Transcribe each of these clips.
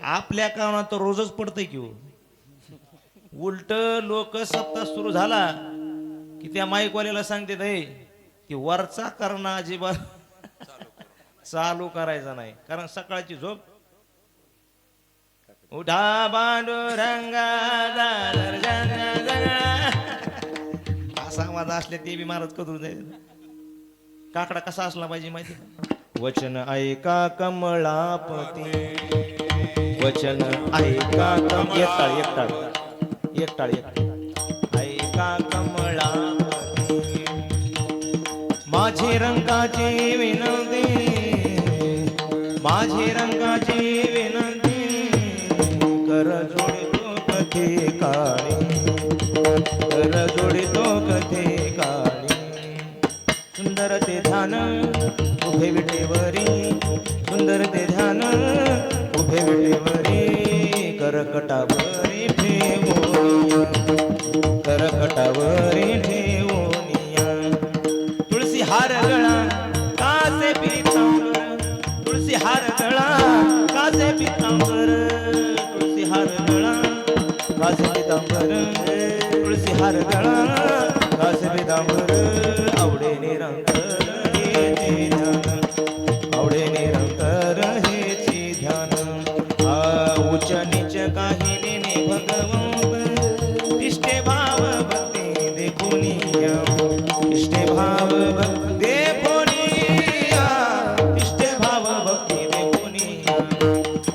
आपल्या कानात तर रोजच पडतंय की हो. उलट लोक सप्ताह सुरू झाला की त्या माईकवाल्याला सांगते की वरचा करणं अजिबात चालू करायचा नाही, कारण सकाळची झोप. उठा पांडुरंगा दादर जंगा जंगा असा आवाज असले ते बी महाराज कधू जाईल. काकडा कसा असला पाहिजे माहिती का? वचन ऐका कमळापती, वचन ऐका एकटाळ एकटाळ एकटाळ एकटाळ ऐका कमळापती, माझी रंगाची विनंती, माझी रंगाची विनंती, कर जोडितो कथे काळी, कर जोडितो कथे काळी. सुंदर ते ध्यान उभे विटेवरी, सुंदर ते ध्यान उभे विटेवरी, करकटावरी ठेवोनिया, करकटावरी ठेवोनिया. तुळसी हार गळा कासे पितांबर, तुळसी हार गळा कासे पितांबर, तुळसी हार गळा कासे पितांबर, तुळसी हार गळा कासे पितांबर. आवडे निरंतर हेची ध्यान, आवडे निरंतर हेची ध्यान. उच्च नीच काही नेने भगवंत, इष्टे भाव भक्ती देखुनिया, इष्टे भाव भक्ती देखुनिया, इष्टे भाव भक्ती देखुनिया.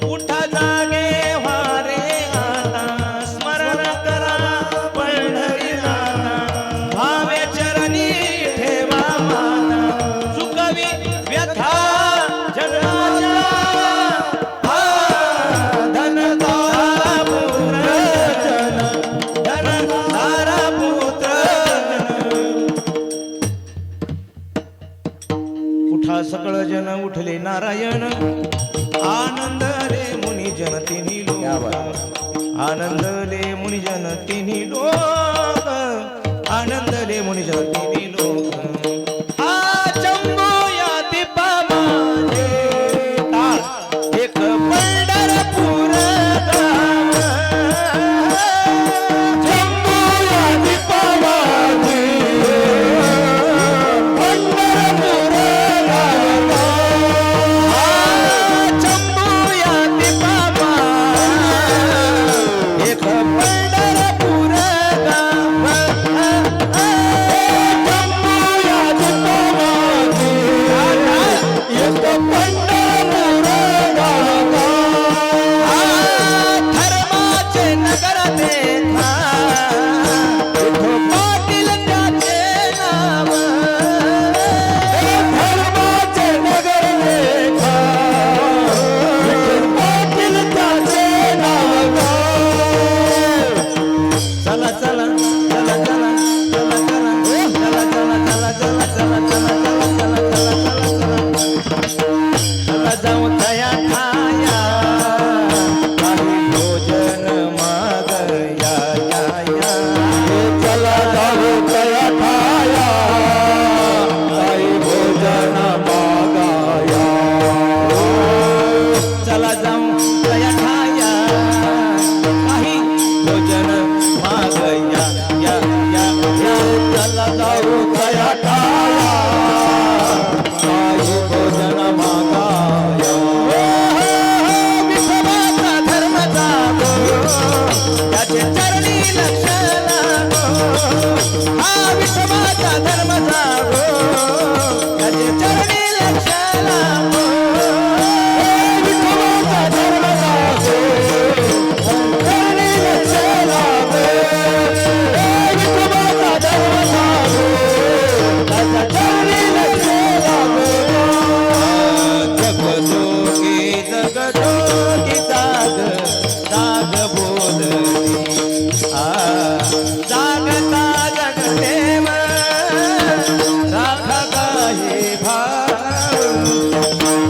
उठा जागे वारे आता, स्मरण करा पंढरीनाथा, भावे चरणी ठेवा माता, चुकवी व्यथा जन्माच्या. धन धारा पुत्र जन, धन धारा पुत्र जन. उठा सकळ जन उठले नारायण, आनंद रे मुनी जन तिन्ही लोक, आनंद रे मुनी जन तिन्ही लोक, आनंद रे मुनी जन तिन्ही लोक. चंबो या दीपा माझे टाळ, एक पंढरपूर गाव. चंबो या दीपा माझे पंढरपूर गाव. चंबो या दीपा माझे एक पंढरपूर गाव. धर्माचे नगर देखा, विठो पाटील त्याचे नाव. धर्माचे नगर देखा, विठो पाटील त्याचे नाव. चला चला चला चला चला चला चला चला चला चला चला चला चला चला जाऊ तया खाया, काही भोजन मागया या या. चला जाऊ तया खाया, काही भोजन मागया. चला जाऊ तया खाया, काही भोजन मागया या या या. चला जाऊ तया खाया, काही भोजन मागाया. विठोबाचा धर्म जागो, त्याचे चरणी लक्ष लागो. हा विठोबाचा धर्म जागो, त्याचे चरणी लक्ष लागो. विठोबाचा धर्म जागो, चरणी लक्ष लागो. विठोबाचा धर्म जागो, त्याच्या चरणी लक्ष लागो. जगदोगी जगदोगी जाग, जाग बोलती. जागता जगदेव, राखा काही भाव.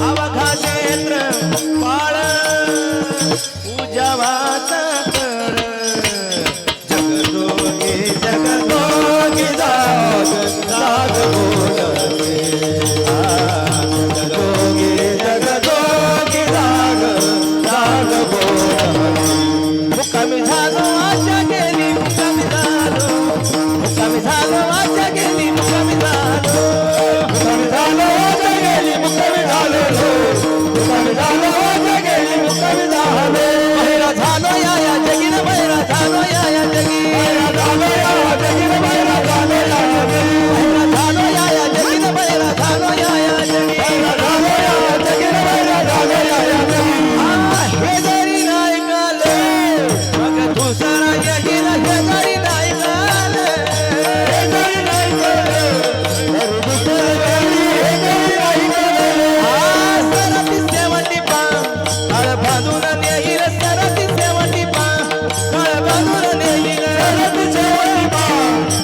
अवघा क्षेत्र पाळ, पूजा वाचा कर. जगदोगी जगदोगी जाग, जाग बोलती. जगदोगी जगदोगी जाग, जाग बोलती. झालो या या जगी बैरा झालो या या जगी बैरा झालो या या जगी बैरा झालो या या जगी बैरा झालो या या जगी बैरा झालो या या जगी बैरा झालो या या जगी हे जरी नाही काले मग दुसरा यही हे जरी नाही काले हे जरी नाही काले तर दुसरा यही हे जरी नाही काले सरती सेवंती पा काळ बांधून नेईल सरती सेवंती पा काळ बांधून नेईल सरती सेवंती पा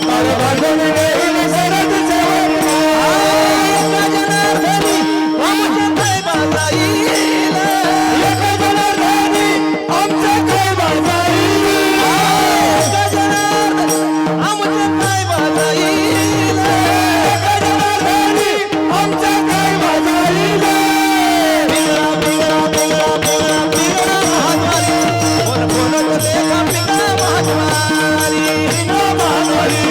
काळ बांधून नेईल सरती सेवंती पा एका जनार्दनी आमच्या काय बाजा येईल एका जनार्दनी आमच्या काय बाजा येईल एका जनार्दनी आमच्या काय बाजा येईल एका जनार्दनी आमच्या काय बाजा येईल पिंगळा पिंगळा पिंगळा पिंगळा पिंगळा महाद्वारी बोल बोलत देखा पिंगळा महाद्वारी पिंगळा महाद्वारी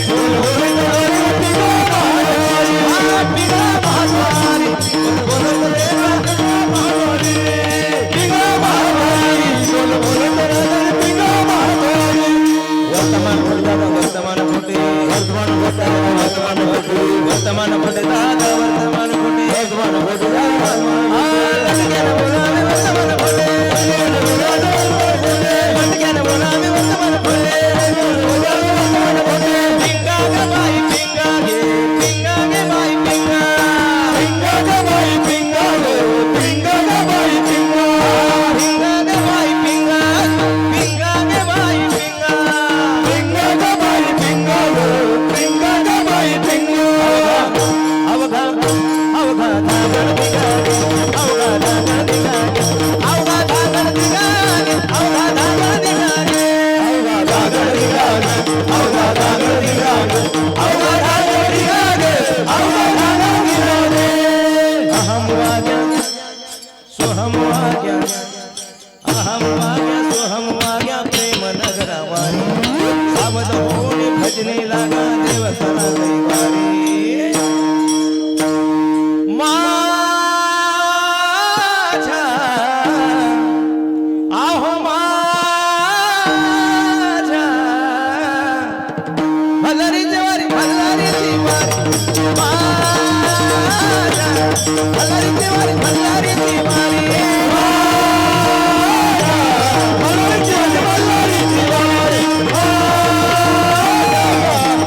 बोल बोलत देखा पिंगळा महाद्वारी पिंगळा महाद्वारी बोल बोलत देखा पिंगळा महाद्वारी पिंगळा महाद्वारी बोल बोलत देखा पिंगळा महाद्वारी वर्तमान दादा वर्तमान खोटे वर्तमान खोटे वर्तमान खोटे वर्तमान खोटे दादा वर्तमान खोटे वर्तमान खोटे लटक्यान बोलावे वर्तमान खोटे लटक्यान बोलावे वर्तमान खोटे पिंगा ग बाई पिंगा गे बाई पिंगा पिंगा ग बाई पिंगा गे पिंगा ग बाई पिंगा पिंगा ग बाई पिंगा पिंगा ग बाई पिंगा पिंगा ग बाई पिंगा पिंगा ग बाई पिंगा अवघा अवघा धागड दिगागे अवघा धागड दिगागे अवघा धागड दिगागे अवघा धागड दिगागे अवघा धागड दिगागे अवघा धागड दिगागे अवघा धागड दिगागे अवघा धागड दिगागे अहम वाग्या सोहम वाग्या अहम वाग्या सोहम वाग्या प्रेम नगरावारी सावध होणे भजने लागा देव करा दैवारी माझ्या आहो माझ्या भल्लारी जेवारी भल्लारी जीवारी माझ्या भल्लारी जेवारी भल्लारी जीवारी भल्लारी जेवारी भल्लारी जीवारी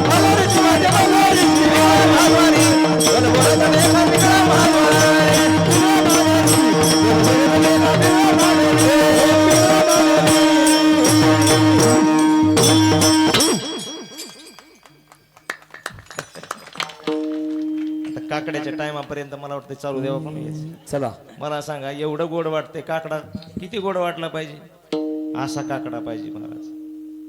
भल्लारी जेवारी भल्लारी जीवारी बोल बोल देखा पिंगळा महाद्वारी काकड्याच्या टायमापर्यंत मला वाटतं चालू द्यावा पण यायचं. चला मला सांगा एवढं गोड वाटतंय काकडा किती गोड वाटला पाहिजे असा काकडा पाहिजे महाराज